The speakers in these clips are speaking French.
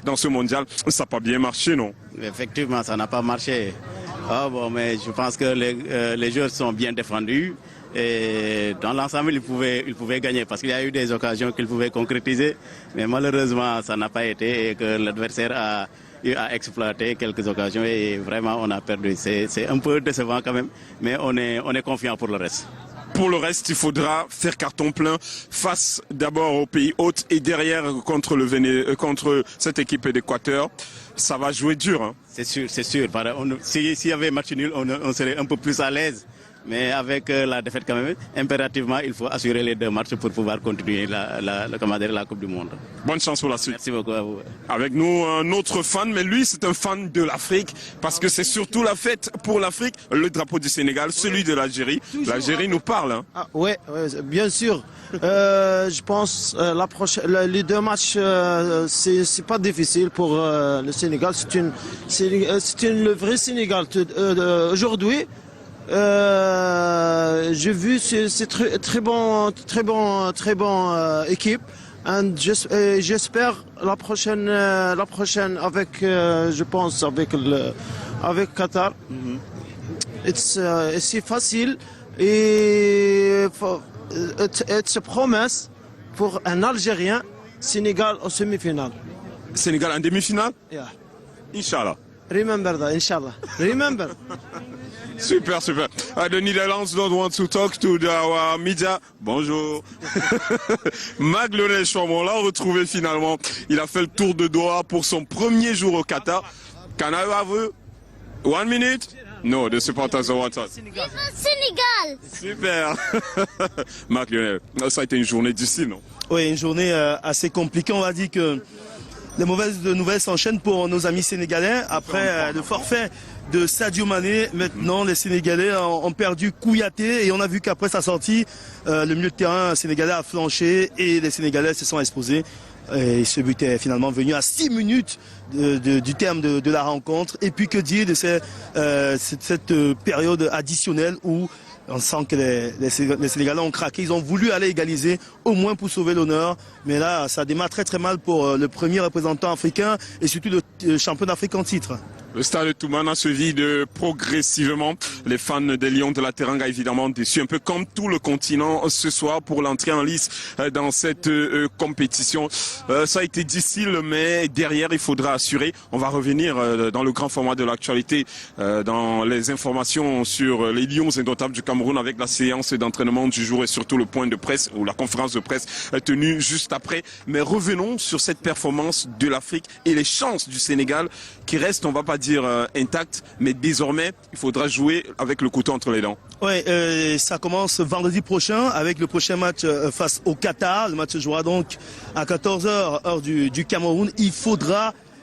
dans ce mondial. Ça n'a pas bien marché, non? Effectivement, ça n'a pas marché. Ah bon, mais je pense que les joueurs sont bien défendus. Et dans l'ensemble, ils pouvaient gagner parce qu'il y a eu des occasions qu'ils pouvaient concrétiser. Mais malheureusement, ça n'a pas été et que l'adversaire a eu à exploiter quelques occasions et vraiment on a perdu. C'est un peu décevant quand même, mais on est confiant pour le reste. Pour le reste, il faudra faire carton plein face d'abord au pays hôte et derrière contre cette équipe d'Équateur. Ça va jouer dur. Hein. C'est sûr. S'il y avait match nul, on serait un peu plus à l'aise. Mais avec la défaite quand même, impérativement, il faut assurer les 2 matchs pour pouvoir continuer la Coupe du Monde. Bonne chance pour la suite. Merci beaucoup à vous. Avec nous, un autre fan, mais lui, c'est un fan de l'Afrique, parce que c'est surtout la fête pour l'Afrique, le drapeau du Sénégal, celui de l'Algérie. L'Algérie nous parle. Hein. Ah, ouais, bien sûr. Je pense les 2 matchs, c'est pas difficile pour le Sénégal. C'est le vrai Sénégal aujourd'hui. J'ai vu c'est très bon équipe. J'espère la prochaine avec je pense avec Qatar. C'est facile et it's a promise pour un Algérien Sénégal en semi-finale. Sénégal en demi-finale? Yeah. Inch'Allah. Remember that, Inshallah. Remember. Super. The Netherlands don't want to talk to our media. Bonjour. Mac-Lionel Chouameni, on l'a retrouvé finalement. Il a fait le tour de Doha pour son premier jour au Qatar. Can I have 1 minute? No, the supporters don't want us. Sénégal. Super. Mac-Lionel, ça a été une journée difficile, non? Oui, une journée assez compliquée. On va dire que les mauvaises nouvelles s'enchaînent pour nos amis sénégalais. Après le forfait de Sadio Mané, maintenant les Sénégalais ont perdu Kouyaté et on a vu qu'après sa sortie, le milieu de terrain sénégalais a flanché et les Sénégalais se sont exposés. Et ce but est finalement venu à 6 minutes du terme de la rencontre. Et puis que dire de cette période additionnelle où on sent que les Sénégalais ont craqué, ils ont voulu aller égaliser au moins pour sauver l'honneur. Mais là, ça démarre très mal pour le premier représentant africain et surtout le champion d'Afrique en titre. Le stade de Toumana se vide progressivement. Les fans des Lions de la Teranga évidemment déçus, un peu comme tout le continent ce soir pour l'entrée en lice dans cette compétition. Ça a été difficile, mais derrière il faudra assurer. On va revenir dans le grand format de l'actualité, dans les informations sur les Lions indomptables du Cameroun avec la séance d'entraînement du jour et surtout le point de presse ou la conférence de presse tenue juste après. Mais revenons sur cette performance de l'Afrique et les chances du Sénégal qui restent, on va pas dire intact, mais désormais il faudra jouer avec le couteau entre les dents. Oui, ça commence vendredi prochain avec le prochain match face au Qatar. Le match se jouera donc à 14h heure du Cameroun.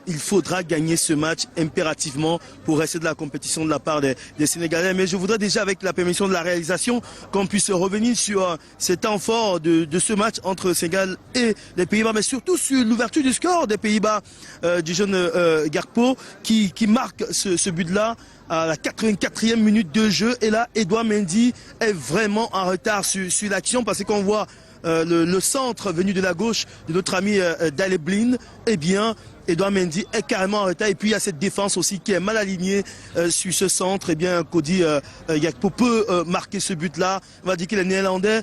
Il faudra gagner ce match impérativement pour rester de la compétition de la part des Sénégalais. Mais je voudrais déjà, avec la permission de la réalisation, qu'on puisse revenir sur cet temps fort de ce match entre le Sénégal et les Pays-Bas, mais surtout sur l'ouverture du score des Pays-Bas du jeune Gakpo qui marque ce but-là à la 84e minute de jeu. Et là, Edouard Mendy est vraiment en retard sur l'action parce qu'on voit le centre venu de la gauche de notre ami Daley Blind. Eh bien, Edouard Mendy est carrément en retard et puis il y a cette défense aussi qui est mal alignée sur ce centre. Eh bien, Cody Gakpo peut marquer ce but-là. On va dire que les Néerlandais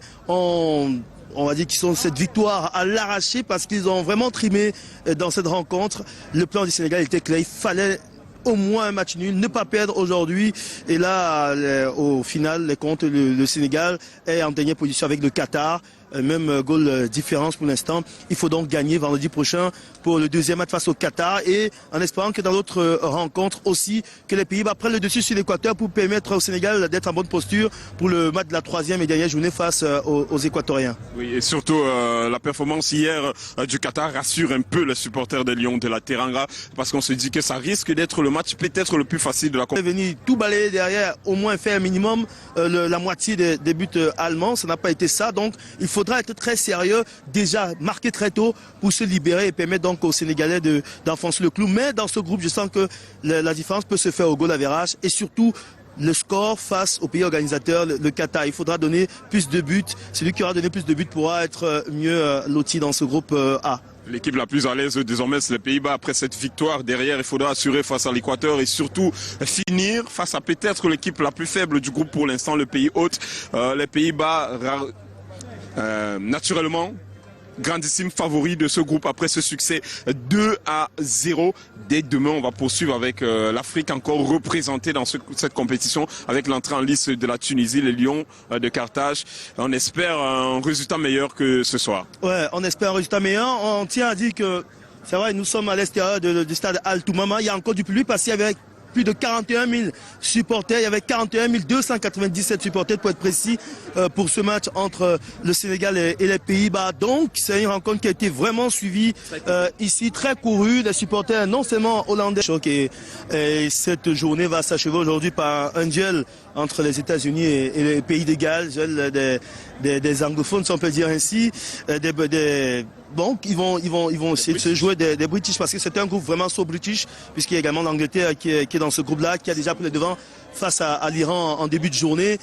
on va dire qu'ils ont cette victoire à l'arracher parce qu'ils ont vraiment trimé dans cette rencontre. Le plan du Sénégal était clair, il fallait au moins un match nul, ne pas perdre aujourd'hui. Et là, au final, les comptes, le Sénégal est en dernière position avec le Qatar. Même goal différence pour l'instant. Il faut donc gagner vendredi prochain pour le deuxième match face au Qatar et en espérant que dans l'autre rencontre aussi, que les Pays-Bas prennent le dessus sur l'Équateur pour permettre au Sénégal d'être en bonne posture pour le match de la 3e et dernière journée face aux Équatoriens. Oui, et surtout la performance hier du Qatar rassure un peu les supporters des Lions de la Teranga parce qu'on se dit que ça risque d'être le match peut-être le plus facile de la compétition. Venir tout balayer derrière, au moins faire un minimum la moitié des buts allemands, ça n'a pas été ça, donc il faudra être très sérieux, déjà marquer très tôt pour se libérer et permettre donc aux Sénégalais d'enfoncer le clou. Mais dans ce groupe, je sens que la différence peut se faire au goal average et surtout le score face au pays organisateur, le Qatar. Il faudra donner plus de buts. Celui qui aura donné plus de buts pourra être mieux loti dans ce groupe A. L'équipe la plus à l'aise désormais, c'est les Pays-Bas. Après cette victoire, derrière, il faudra assurer face à l'Équateur et surtout finir face à peut-être l'équipe la plus faible du groupe pour l'instant, le pays hôte. Les Pays-Bas, naturellement, grandissime favori de ce groupe après ce succès 2-0. Dès demain, on va poursuivre avec l'Afrique encore représentée dans cette compétition avec l'entrée en lice de la Tunisie, les Lions de Carthage. On espère un résultat meilleur que ce soir. Ouais, on espère un résultat meilleur. On tient à dire que c'est vrai, nous sommes à l'extérieur du stade Al Toumama. Il y a encore du public parce qu'il y avait plus de 41 000 supporters. Il y avait 41 297 supporters pour être précis pour ce match entre le Sénégal et les Pays-Bas. Donc c'est une rencontre qui a été vraiment suivie ici, très courue. Les supporters non seulement hollandais. Et cette journée va s'achever aujourd'hui par un duel entre les États-Unis et les Pays de Galles, des anglophones, si on peut dire ainsi, donc ils vont essayer de se jouer des British parce que c'est un groupe vraiment so British puisqu'il y a également l'Angleterre qui est dans ce groupe-là, qui a déjà pris le devant face à l'Iran en début de journée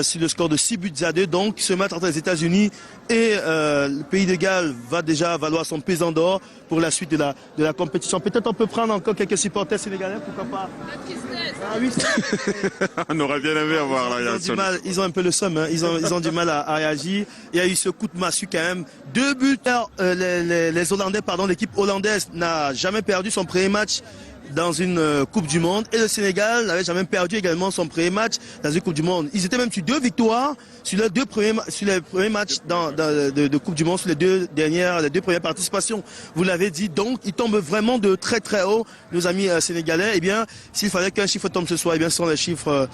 sur le score de 6-2. Donc ce match entre les États-Unis et le Pays de Galles va déjà valoir son pesant d'or pour la suite de la compétition. Peut-être on peut prendre encore quelques supporters sénégalais, pourquoi pas. Ah oui. On aurait bien aimé avoir la réaction. Ils ont un peu le seum, hein. Ils ont du mal à réagir. Il y a eu ce coup de massue quand même. 2 buts. Les Hollandais, l'équipe hollandaise n'a jamais perdu son premier match dans une Coupe du Monde et le Sénégal n'avait jamais perdu également son premier match dans une Coupe du Monde. Ils étaient même sur 2 victoires sur les premiers matchs de Coupe du Monde, sur les deux premières participations. Vous l'avez dit, donc ils tombent vraiment de très très haut, nos amis sénégalais. Eh bien, s'il fallait qu'un chiffre tombe ce soir, eh bien, ce sont les chiffres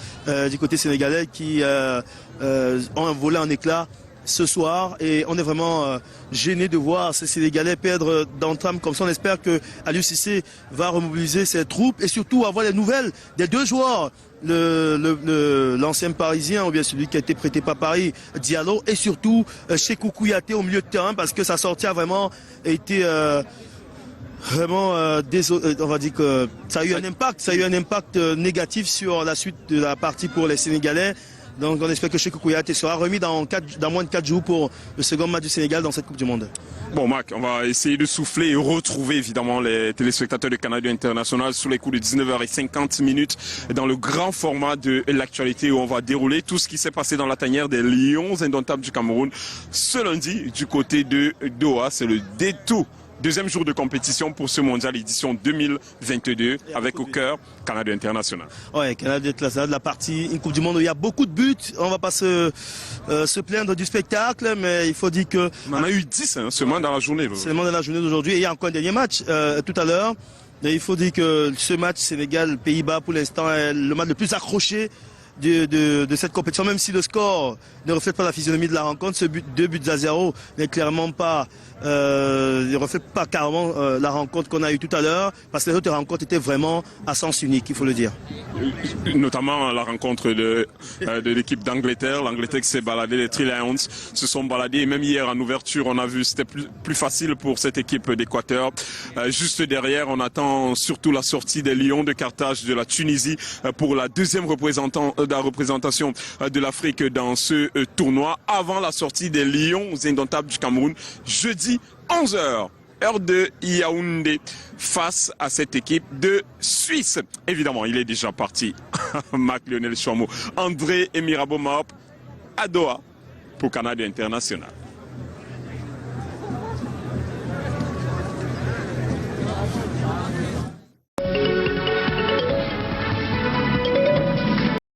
du côté sénégalais qui ont volé en éclats ce soir et on est vraiment gêné de voir ces Sénégalais perdre d'entame comme ça. On espère que Aliou Cissé va remobiliser ses troupes et surtout avoir les nouvelles des 2 joueurs, l'ancien parisien ou bien celui qui a été prêté par Paris, Diallo, et surtout Sékou Kouyaté au milieu de terrain parce que sa sortie a vraiment été vraiment on va dire que ça a eu un impact négatif sur la suite de la partie pour les Sénégalais. Donc on espère que Sékou Kouyaté sera remis dans moins de 4 jours pour le second match du Sénégal dans cette Coupe du Monde. Bon Mac, on va essayer de souffler et retrouver évidemment les téléspectateurs de Canadian International sous les coups de 19h50 dans le grand format de l'actualité où on va dérouler tout ce qui s'est passé dans la tanière des Lions indomptables du Cameroun ce lundi du côté de Doha. C'est le détour. Deuxième jour de compétition pour ce mondial édition 2022 avec au cœur Canada International. Ouais, Canada International, la partie, une Coupe du Monde où il y a beaucoup de buts. On va pas se plaindre du spectacle, mais il faut dire que... On en a eu 10 seulement dans la journée. Seulement dans la journée d'aujourd'hui. Et il y a encore un dernier match tout à l'heure. Mais il faut dire que ce match Sénégal-Pays-Bas pour l'instant est le match le plus accroché de cette compétition, même si le score ne reflète pas la physionomie de la rencontre. Ce 2-0 n'est clairement pas ne reflète pas carrément la rencontre qu'on a eue tout à l'heure, parce que les autres rencontres étaient vraiment à sens unique, il faut le dire. Notamment la rencontre de l'équipe d'Angleterre. L'Angleterre qui s'est baladée, les Three Lions se sont baladés, et même hier en ouverture on a vu c'était plus facile pour cette équipe d'Équateur. Juste derrière on attend surtout la sortie des Lions de Carthage de la Tunisie pour la deuxième représentation de l'Afrique dans ce tournoi, avant la sortie des Lions indomptables du Cameroun jeudi 11h. Heure de Yaoundé face à cette équipe de Suisse. Évidemment, il est déjà parti. Marc Lionel Chouamou, André Emirabo Maop à Doha pour Canada International.